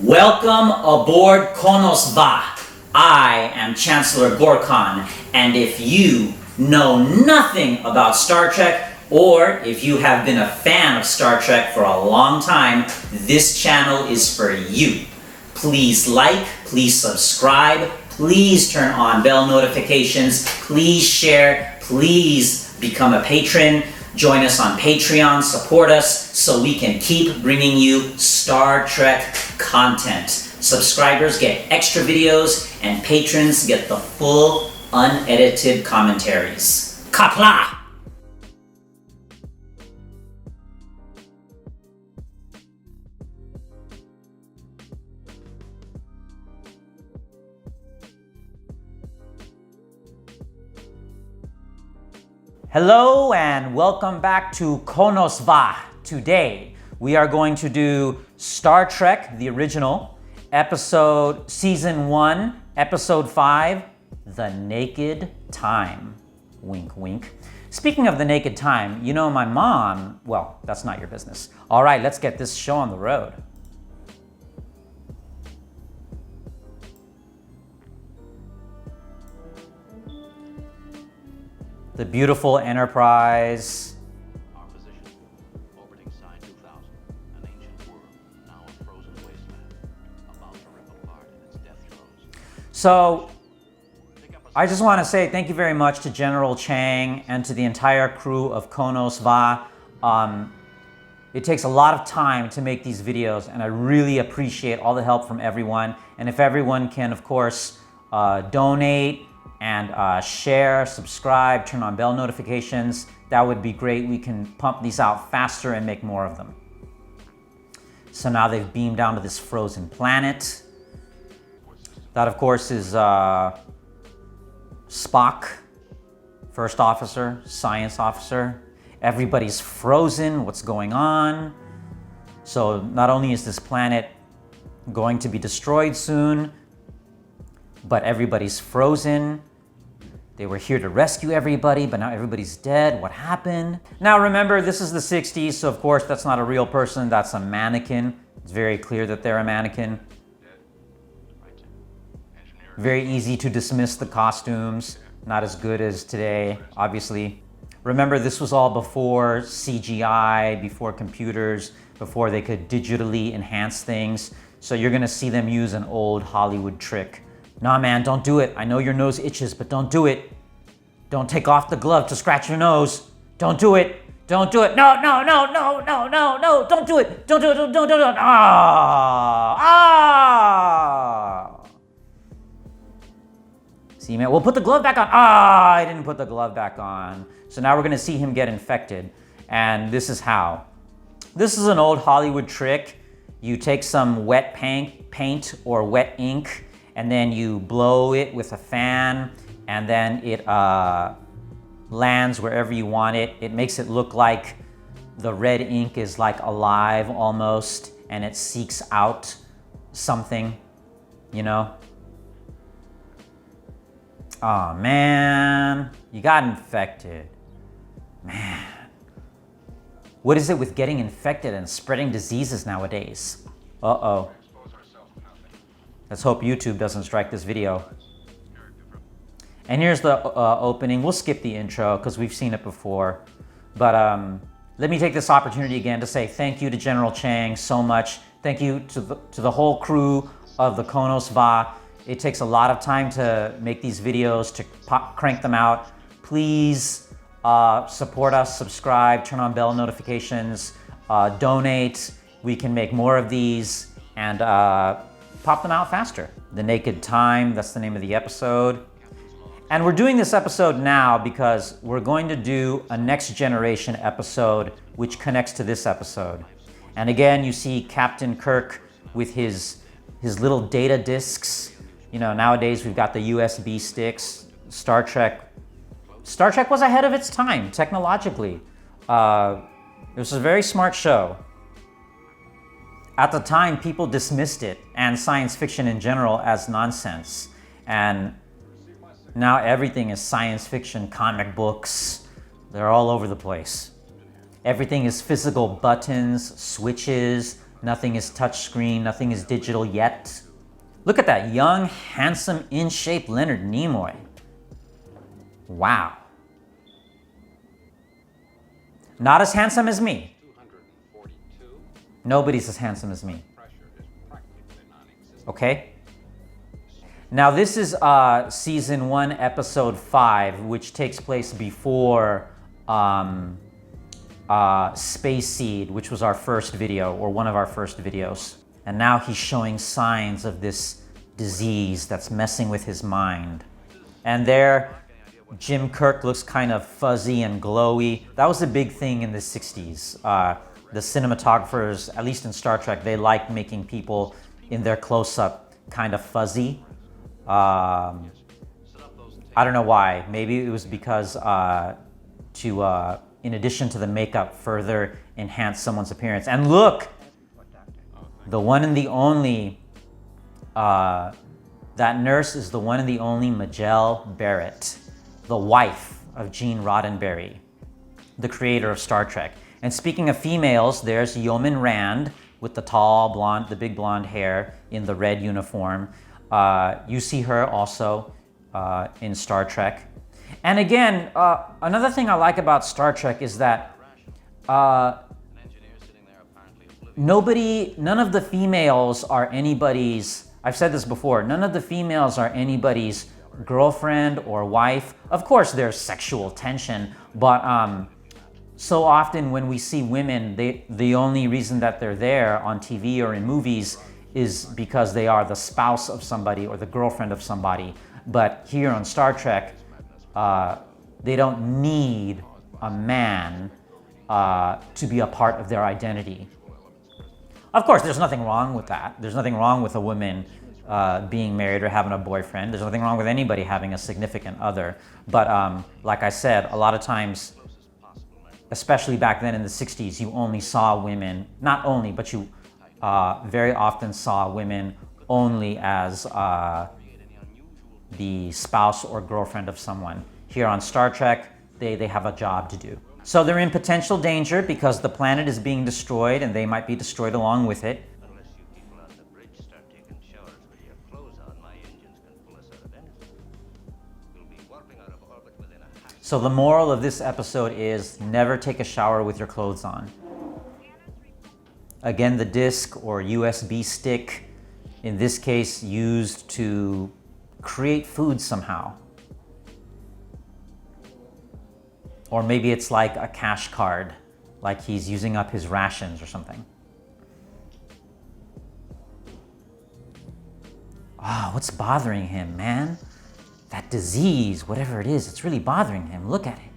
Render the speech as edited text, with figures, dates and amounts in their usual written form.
Welcome aboard Qo'noS. I am Chancellor Gorkon, and if you know nothing about Star Trek, or if you have been a fan of Star Trek for a long time, this channel is for you. Please like, please subscribe, please turn on bell notifications, please share, please become a patron. Join us on Patreon, support us so we can keep bringing you Star Trek content. Subscribers get extra videos and patrons get the full unedited commentaries. Kapla! Hello and welcome back to Qo'noS. Today we are going to do Star Trek, the original, Season 1, Episode 5, The Naked Time. Wink, wink. Speaking of The Naked Time, you know my mom, well, that's not your business. All right, let's get this show on the road. The beautiful Enterprise. Our position, orbiting Sign 2000, an ancient world, now a frozen wasteland, about to rip apart in its death throes. So, I just want to say thank you very much to General Chang and to the entire crew of Qo'noS. It takes a lot of time to make these videos, and I really appreciate all the help from everyone. And if everyone can, of course, donate, and share, subscribe, turn on bell notifications. That would be great. We can pump these out faster and make more of them. So now they've beamed down to this frozen planet. That, of course, is Spock, first officer, science officer. Everybody's frozen. What's going on? So not only is this planet going to be destroyed soon, but everybody's frozen. They were here to rescue everybody, but now everybody's dead. What happened? Now remember, this is the 60s, so of course that's not a real person, that's a mannequin. It's very clear that they're a mannequin. Very easy to dismiss the costumes, not as good as today, obviously. Remember, this was all before CGI, before computers, before they could digitally enhance things. So you're gonna see them use an old Hollywood trick. Nah, man, don't do it. I know your nose itches, but don't do it. Don't take off the glove to scratch your nose. Don't do it. Don't do it. No, no, no, no, no, no, no. Don't do it. Don't do it. Don't do it. Ah. Ah. See, man, we'll put the glove back on. Ah, I didn't put the glove back on. So now we're going to see him get infected. And this is how. This is an old Hollywood trick. You take some wet paint or wet ink, and then you blow it with a fan, and then it lands wherever you want it. It makes it look like the red ink is like alive almost, and it seeks out something, you know? Oh man, you got infected. Man. What is it with getting infected and spreading diseases nowadays? Uh-oh. Let's hope YouTube doesn't strike this video. And here's the opening. We'll skip the intro because we've seen it before. But let me take this opportunity again to say thank you to General Chang so much. Thank you to the whole crew of the Qo'noS. It takes a lot of time to make these videos, to crank them out. Please support us, subscribe, turn on bell notifications, donate. We can make more of these and pop them out faster. The Naked Time, that's the name of the episode. And we're doing this episode now because we're going to do a Next Generation episode which connects to this episode. And again, you see Captain Kirk with his little data discs. You know, nowadays we've got the USB sticks. Star Trek was ahead of its time technologically. It was a very smart show. At the time, people dismissed it and science fiction in general as nonsense. And now everything is science fiction, comic books. They're all over the place. Everything is physical buttons, switches, Nothing is touchscreen, nothing is digital yet. Look at that young, handsome, in shape Leonard Nimoy. Wow. Not as handsome as me. 242. Nobody's as handsome as me. Pressure is practically non-existent. Okay? Now this is season 1, episode 5, which takes place before Space Seed, which was our first video, or one of our first videos. And now he's showing signs of this disease that's messing with his mind. And there, Jim Kirk looks kind of fuzzy and glowy. That was a big thing in the 60s. The cinematographers, at least in Star Trek, they liked making people in their close-up kind of fuzzy. I don't know why. Maybe it was because in addition to the makeup, further enhance someone's appearance. And look, the one and the only, that nurse is the one and the only Majel Barrett, the wife of Gene Roddenberry, the creator of Star Trek. And speaking of females, there's Yeoman Rand with the tall blonde, the big blonde hair in the red uniform. You see her also in Star Trek. And again, another thing I like about Star Trek is that none of the females are anybody's, I've said this before, none of the females are anybody's girlfriend or wife. Of course, there's sexual tension, but so often when we see women, the only reason that they're there on TV or in movies is because they are the spouse of somebody or the girlfriend of somebody. But here on Star Trek, they don't need a man to be a part of their identity. Of course, there's nothing wrong with that. There's nothing wrong with a woman being married or having a boyfriend. There's nothing wrong with anybody having a significant other. But like I said, a lot of times, especially back then in the 60s, you only saw women, not only, but you very often saw women only as the spouse or girlfriend of someone. Here on Star Trek, they have a job to do. So they're in potential danger because the planet is being destroyed and they might be destroyed along with it. Unless you people on the bridge start taking showers with your clothes on, my engines can pull us out of anything. We'll be warping out of orbit within a half. So the moral of this episode is never take a shower with your clothes on. Again, the disc or USB stick, in this case, used to create food somehow. Or maybe it's like a cash card, like he's using up his rations or something. Ah, what's bothering him, man? That disease, whatever it is, it's really bothering him. Look at it.